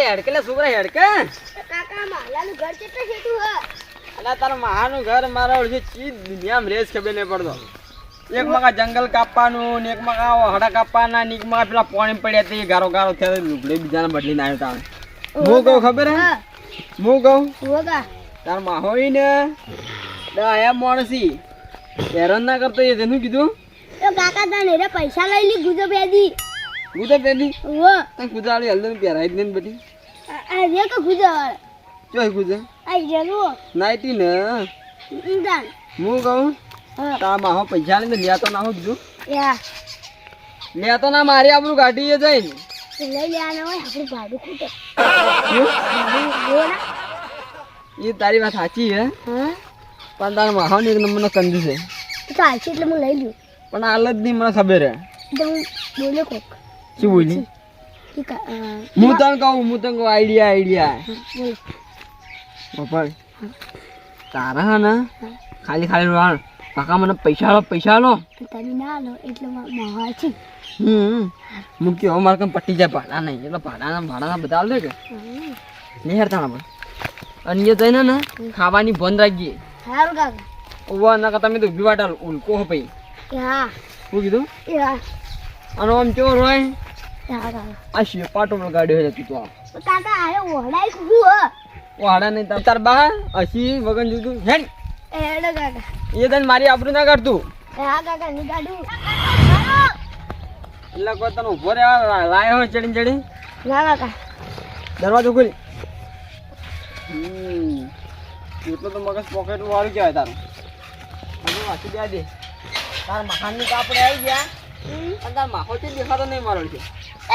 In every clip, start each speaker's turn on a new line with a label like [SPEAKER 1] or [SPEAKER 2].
[SPEAKER 1] હેડકે છોકરા હેડકે
[SPEAKER 2] કાકા માલાનું ઘર કેટલું છેટું હ
[SPEAKER 1] અલા તારા માનું ઘર મારા ઓળખે ચી દુનિયામાં રેસ ખબર નહીં પડતો એક મકા જંગલ કાપવાનું ને એક મકા હડા કાપવાના ને એક મકા પેલા પાણી પડ્યા તે ગારો થયા લુગડે બીજાને બદલીને આવ્યો તાણ હું કહું ખબર હે હું કહું તાર માહોઈ ને આયા માણસી હેરાન ના કરતો એ તેનું કીધું
[SPEAKER 2] તો કાકા તને રે પૈસા લઈ લી ગુજો પેદી
[SPEAKER 1] ઓ તને ગુજાળી હલ્દન પહેરાઈ જ ને બધી
[SPEAKER 2] આ રે કે ગુજાળ
[SPEAKER 1] ચોય ગુજા
[SPEAKER 2] આઈ જરો
[SPEAKER 1] નાઈટી ને
[SPEAKER 2] ઇંદાન
[SPEAKER 1] હું કહું તા માહો પૈસા લઈને લેતો ના હો કીધું
[SPEAKER 2] યા
[SPEAKER 1] લેતો ના મારી આપણું ગાડીએ જઈને
[SPEAKER 2] લઈ લેવાનો હોય આપણું ભાડું ખૂટે
[SPEAKER 1] એ તારી વાત સાચી હે પણ તારા માહો ને એક નંબરનો કંજુ છે
[SPEAKER 2] તો ચાલશે એટલે હું લઈ લઉં પણ
[SPEAKER 1] હાલ જ નહીં મને ખબર હે
[SPEAKER 2] તો હું બોલ્યો કોક
[SPEAKER 1] શું બોલી હું તને કહું આઈડિયા બોલ તારા હે ને ખાલી વાળ કાકા મને પૈસા લો
[SPEAKER 2] તમે ના લો એટલે મહા છે
[SPEAKER 1] હું કેવો મારે કમ પટી જાય ભાડા નહીં એટલે ભાડાના બધા આવશે કે નહીં હેરતા પણ અને એ જઈને ને ખાવાની બંધ રાખીએ
[SPEAKER 2] સારું કાકા
[SPEAKER 1] ઓવા ના તમે તો ઉભી વાટા ઉલકો હો પઈ
[SPEAKER 2] હા
[SPEAKER 1] શું કીધું
[SPEAKER 2] યા
[SPEAKER 1] અને આમ ચોર હોય
[SPEAKER 2] કાકા
[SPEAKER 1] આ પાટો ગાડી હોય તું તો
[SPEAKER 2] કાકા આ ઓહડાઈ કું હ
[SPEAKER 1] ઓહડા નહીં તાર બા અસી વગન જોતું હેડ
[SPEAKER 2] એડો કાકા
[SPEAKER 1] એ તને મારી આબરૂ ના કાઢતું
[SPEAKER 2] હા કાકા ની ગાડું
[SPEAKER 1] એટલે કોઈ તને ઉભો રે લાયો હોય ચડી
[SPEAKER 2] ના કાકા
[SPEAKER 1] દરવાજો ખોલી એટલો તો મગજ પોકેટ વાળું કહેવાય તારું બધું વાંચી દે તાર મકાનની તો આપણે આવી ગયા અને તાર માખો છે દેખાતો નહીં મારો છે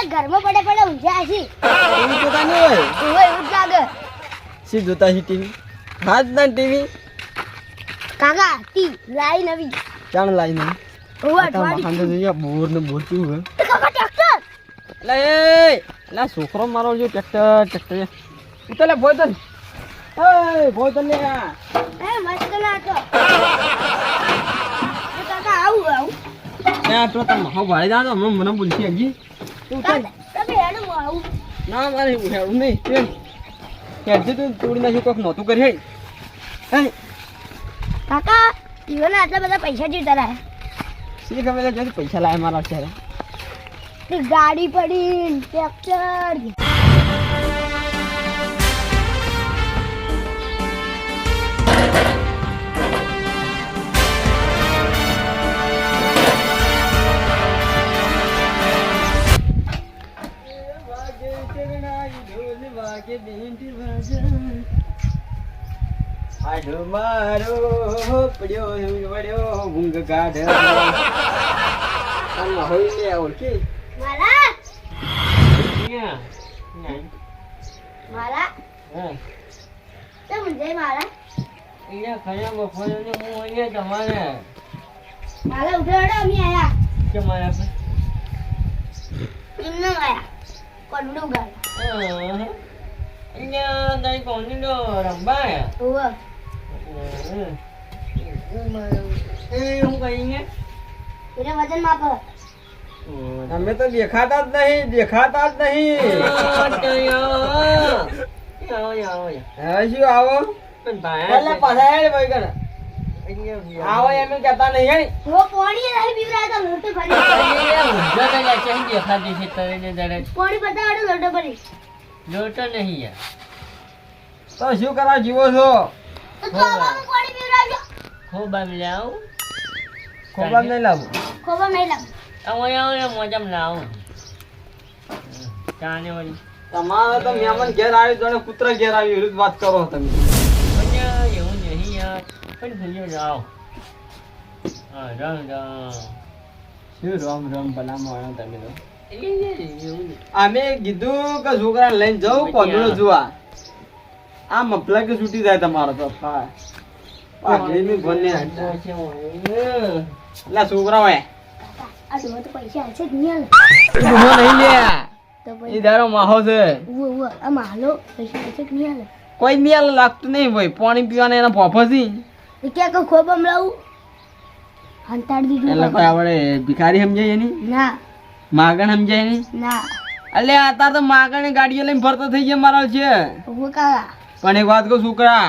[SPEAKER 2] ઘરમાં પડે ઊંઝા છે
[SPEAKER 1] ટીવી જોતા નહીં હોય
[SPEAKER 2] એવું જ લાગે
[SPEAKER 1] શી જોતા છે ટીવી હાથ ના ટીવી
[SPEAKER 2] કાકા ટી લાઈ નવી
[SPEAKER 1] ચાણ લાઈ નહીં મકાન તો જોઈએ બોર ને બોર કેવું હે
[SPEAKER 2] કાકા ટ્રેક્ટર
[SPEAKER 1] લે છોકરો મારો જો ટ્રેક્ટર ઉતલે ભોય તો લે
[SPEAKER 2] મસ્ત લાગતો કાકા આવું
[SPEAKER 1] ત્યાં તો તમે હો ભાઈ જાણો મને બોલતી હજી
[SPEAKER 2] તમે હેડો આવું
[SPEAKER 1] ના મારે હેડું નહીં કેમ હેડજે તું તોડી નાખ્યું કોક નહોતું કરી હે
[SPEAKER 2] કાકા ઈવન આટલા બધા પૈસા જીતા રહ્યા
[SPEAKER 1] શી ખબર છે પૈસા લાવે મારા અત્યારે
[SPEAKER 2] ગાડી પડી ટ્રેક્ટર
[SPEAKER 1] આડો મારો પડ્યો વડ્યો ઊંઘ કાઢ હોય લે ઓળખી
[SPEAKER 2] મારા
[SPEAKER 1] હા
[SPEAKER 2] કેમ જય મારા
[SPEAKER 1] અહીંયા ખયા બફોર ને હું અહીંયા તમારે
[SPEAKER 2] મારા ઉઠે અમે આયા
[SPEAKER 1] કે મારા
[SPEAKER 2] એમને આયા કોડું ગાડ
[SPEAKER 1] અહીંયા તારી કોની નો રંબા
[SPEAKER 2] ઓવા
[SPEAKER 1] હું કહીને
[SPEAKER 2] એને વજન માપ
[SPEAKER 1] અમે તો દેખાતા જ નહીં શું આવો આવો એમ કહેતા નહીં
[SPEAKER 2] વો પાણી નહીં પીવરાય તો લોટો ભરી
[SPEAKER 1] દેખાતી છે
[SPEAKER 2] પાણી બતાવડો લોટો ભરી
[SPEAKER 1] લોટો નહીં યાર તો શું કરવા જીવો છો
[SPEAKER 2] તો ખાવાનું પાણી પીવરાજો
[SPEAKER 1] ખોબા લાવ ખોબા નહીં લાવું મોજમ લાવું ચાને વળી તમારે તો મહેમાન ઘેર આવ્યું જાણે કૂતરા ઘેર આવ્યું એવી વાત કરો તમે એવું નહીં યાર પણ ભૂલ્યો જાઓ રામ ભલા માણો તમે તો અમે કીધું કે છોકરા લઈને જાઉં પંદડો જોવા આ મફલા કે છૂટી જાય તમારો તો પાઘડીનું ભણ ને લા છોકરા હોય
[SPEAKER 2] આ તો પૈસા છે જ નહીં
[SPEAKER 1] ઈ દારો માહો છે
[SPEAKER 2] આ માલો પૈસા છે જ નહીં
[SPEAKER 1] કોઈ મિયાલ લાગતું નહીં ભાઈ પાણી પીવાના એના પોફો છે
[SPEAKER 2] એ કે ખોબ હમણાં હંતાડી દીધું
[SPEAKER 1] એટલે કોઈ આપણે ભિખારી સમજાય એની
[SPEAKER 2] ના
[SPEAKER 1] માગણ સમજાય નહીં
[SPEAKER 2] ના
[SPEAKER 1] એટલે અત્યારે તો માગણ ગાડીઓ લઈને ફરતો થઈ ગયા મારો છે
[SPEAKER 2] હું કાકા
[SPEAKER 1] પણ એક વાત કહું છોકરા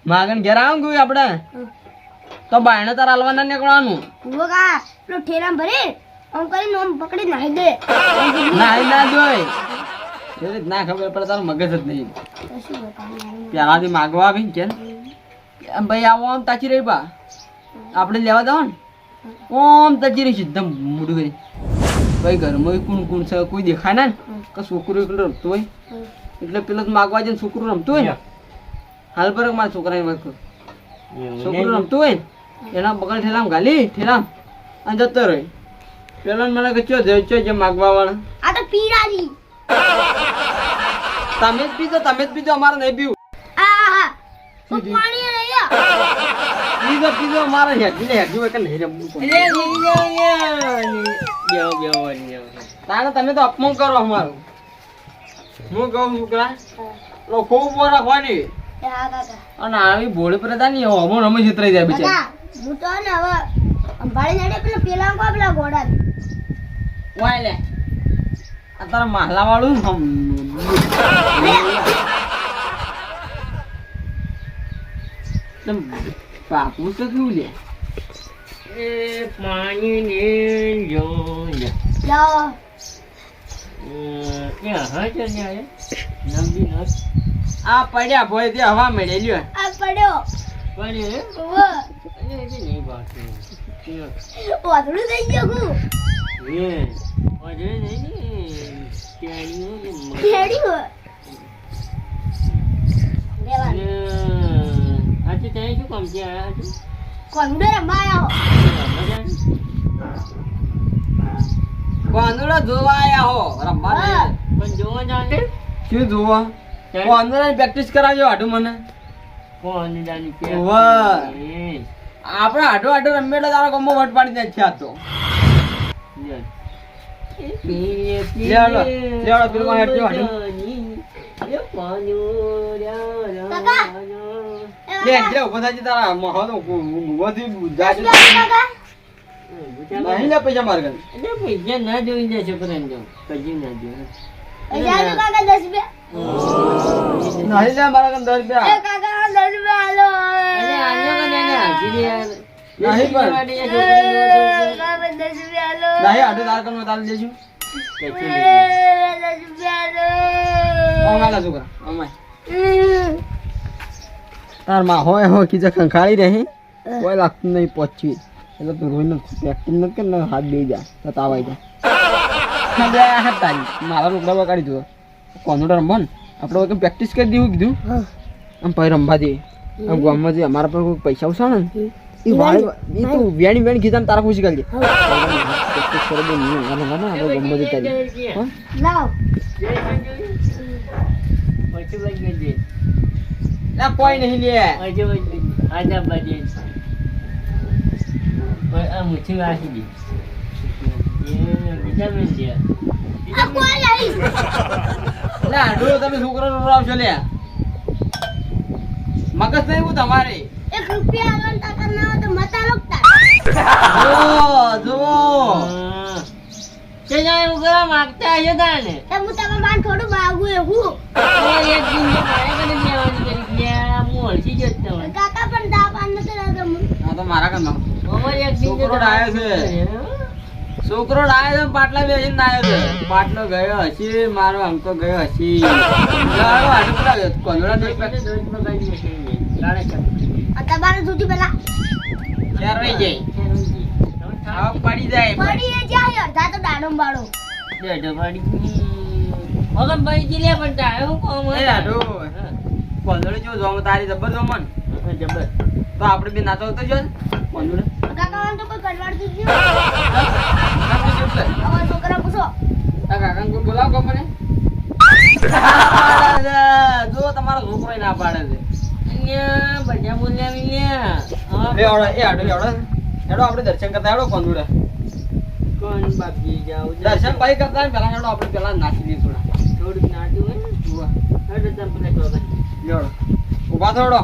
[SPEAKER 1] માગણ ઘેર આવું ગયું આપણે તો બાયણે તાર હાલવાના નીકળવાનું
[SPEAKER 2] હું કાકા પેલો ઠેરામ ભરે આમ કરીને આમ પકડી નાખી દે
[SPEAKER 1] ના જોઈ એ રીત ના ખબર પડે તારું મગજ જ નહીં
[SPEAKER 2] તો શું બતાવું
[SPEAKER 1] પેલાથી માગવા આવી ને એમ ભાઈ આવો આમ તાચી રહી બા આપણે લેવા દો ને ઓમ તાચી રહી સીધા મોઢું કરી ભાઈ ઘરમાં કોણ કોણ છે કોઈ દેખાય ના ને કે છોકરું એકલું રમતું હોય એટલે પેલો તો માગવા જઈને છોકરું રમતું હોય ને હાલ પર મારા છોકરાની વાત કરું છોકરું રમતું હોય ને એના બગલ ઠેલામ ગાલી ઠેલામ અને જતો રહે પેલો મને કે ચો જે માગવા વાળા
[SPEAKER 2] આ તો પીરાજી
[SPEAKER 1] તમે જ પીધો અમારે નહીં પીવું
[SPEAKER 2] આ પાણી નહીં
[SPEAKER 1] પીધો અમારે હેઠી હોય કે નહીં રમવું તાને તમે તો અપમાન કરો અમારું હું કહું છોકરા ખૂબ રાખવાની
[SPEAKER 2] હા કાકા
[SPEAKER 1] અને આવી ભોળે પ્રતા નહીં હમો રમે છેતરાઈ જાય બિચારી
[SPEAKER 2] કાકા હું તો ને હવે અંબાડી નડે પેલા કો પેલા ઘોડા
[SPEAKER 1] વાય લે આ તારા માલા વાળું પાપું તો શું લે એ પાણી ને જો
[SPEAKER 2] લાવો
[SPEAKER 1] આ પડ્યા ભોય તે હવા મળે લ્યો
[SPEAKER 2] આ પડ્યો વાદળું થઈ ગયો હું ખેડી હોય કોંડો રમાયા
[SPEAKER 1] કોંદડા જોવા આયા હો રમવા
[SPEAKER 2] પણ
[SPEAKER 3] જોવા જાને
[SPEAKER 1] શું જોવા કોંદડા પ્રેક્ટિસ કરાવજો આડું મને
[SPEAKER 3] કોંદડાની
[SPEAKER 1] વાહ. આપણે આડો આડો રમે એટલે તારો ગમો વટ પાડી દે છે આ તો લેવડો પેલું માં હેઠજો આડું લે જે ઉભો થાજી તારા મહો તો ઉભોથી જાજી નહીં લે પૈસા માર ગન
[SPEAKER 3] પૈસા ના જોઈ દે છોકરા ને કજી ના જોઈ
[SPEAKER 2] જાજો કાકા 10 રૂપિયા
[SPEAKER 1] નહીં લે મારા ગન 10 રૂપિયા
[SPEAKER 2] એ કાકા 10 રૂપિયા આલો
[SPEAKER 3] અરે આલ્યો કે ના હાજી યાર
[SPEAKER 1] નહીં પણ
[SPEAKER 2] કાકા 10 રૂપિયા આલો
[SPEAKER 1] નહીં આડું તાર કન તાલ દેજો
[SPEAKER 2] 10 રૂપિયા આલો
[SPEAKER 1] ઓમાલા છોકરા ઓમાય તાર માં હોય હો કીધા ખંખાળી રહી કોઈ લાગતું નહીં પહોંચી એટલે તું રોઈને પ્રેક્ટિસ ન કર ને હાથ બે જાય તો તાવ આવી જાય હાથ તારી મારા રોકડા બગાડી દો કોન્ડોટર રમવા ને આપણે કંઈ પ્રેક્ટિસ કરી દેવું કીધું આમ પછી રમવા દે આમ ગામમાં જે અમારા પર કોઈ પૈસા ઉછાળે ને એ વાળી એ તું વેણી કીધા તારા ખુશી કરજે પ્રેક્ટિસ કરી દે નહીં આપણે ગામમાં જતા રહી
[SPEAKER 2] લાવ
[SPEAKER 3] પછી લઈ ગઈ
[SPEAKER 1] ના કોઈ નહીં લે
[SPEAKER 3] આજે આજા બાજે આ મુઠી વાસી દી એ બીજા મેં દે
[SPEAKER 2] આ કોઈ નહીં
[SPEAKER 1] લે આડો તમે છોકરો રોવરાવશો લે મગજ નહીં હું તમારે
[SPEAKER 2] 1 રૂપિયા આલો કાકા ના તો મતા લોકતા
[SPEAKER 1] જો
[SPEAKER 3] તે જાય ઉગરા માંગતા હે દાને
[SPEAKER 2] તો હું તમે માન થોડું માગું એવું
[SPEAKER 3] એક દિન મારે કને લેવાની કરી લે મોળસી જતો
[SPEAKER 2] કાકા પણ દા પાન નથી લાગતો
[SPEAKER 1] હા તો મારા કન
[SPEAKER 3] ઓવર એક દિન
[SPEAKER 1] છોકરો ડાયો છે છોકરો ડાયો છે પાટલા બેસીને નાયો છે પાટલો ગયો હસી મારો અંકો ગયો હસી ગાળો આડું પડાવ્યો કોંદડા દોઈ પાસે
[SPEAKER 3] દોઈ બગાડી છે લાડે છે
[SPEAKER 2] આ તમારે જૂઠી પેલા
[SPEAKER 1] ચાર રહી જાય આવ પડી જાય
[SPEAKER 2] પડી એ જાય અડધા તો દાડમ બાળો
[SPEAKER 3] ડેડો પાડી ઓગમ ભાઈ જીલે પણ ટાયો કોમ
[SPEAKER 1] એ આડો કોંદડો જો જોમ તારી જબર જોમન
[SPEAKER 3] જબર
[SPEAKER 1] તો આપણે બે નાતો તો જો કોંદડો
[SPEAKER 2] કાકા આમ તો કોઈ કડવાડ દીધું
[SPEAKER 1] આપણે જોશે
[SPEAKER 2] હવે છોકરા પૂછો
[SPEAKER 1] આ કાકાને કોઈ બોલાવો કો મને જો તમારો છોકરો ના પાડે છે
[SPEAKER 3] અહીંયા બજા બોલ્યા મિલ્યા
[SPEAKER 1] એ આડો હેડો આપણે દર્શન કરતા હેડો કોંદુડા
[SPEAKER 3] કોણ બાપજી જાવ
[SPEAKER 1] દર્શન ભાઈ કરતા ને પેલા હેડો આપણે પેલા નાખી દઈએ થોડા
[SPEAKER 3] થોડુંક નાટું હે
[SPEAKER 1] ઉભા
[SPEAKER 3] હટ તમ પેલા કોકા
[SPEAKER 1] હેડો ઉભા થોડો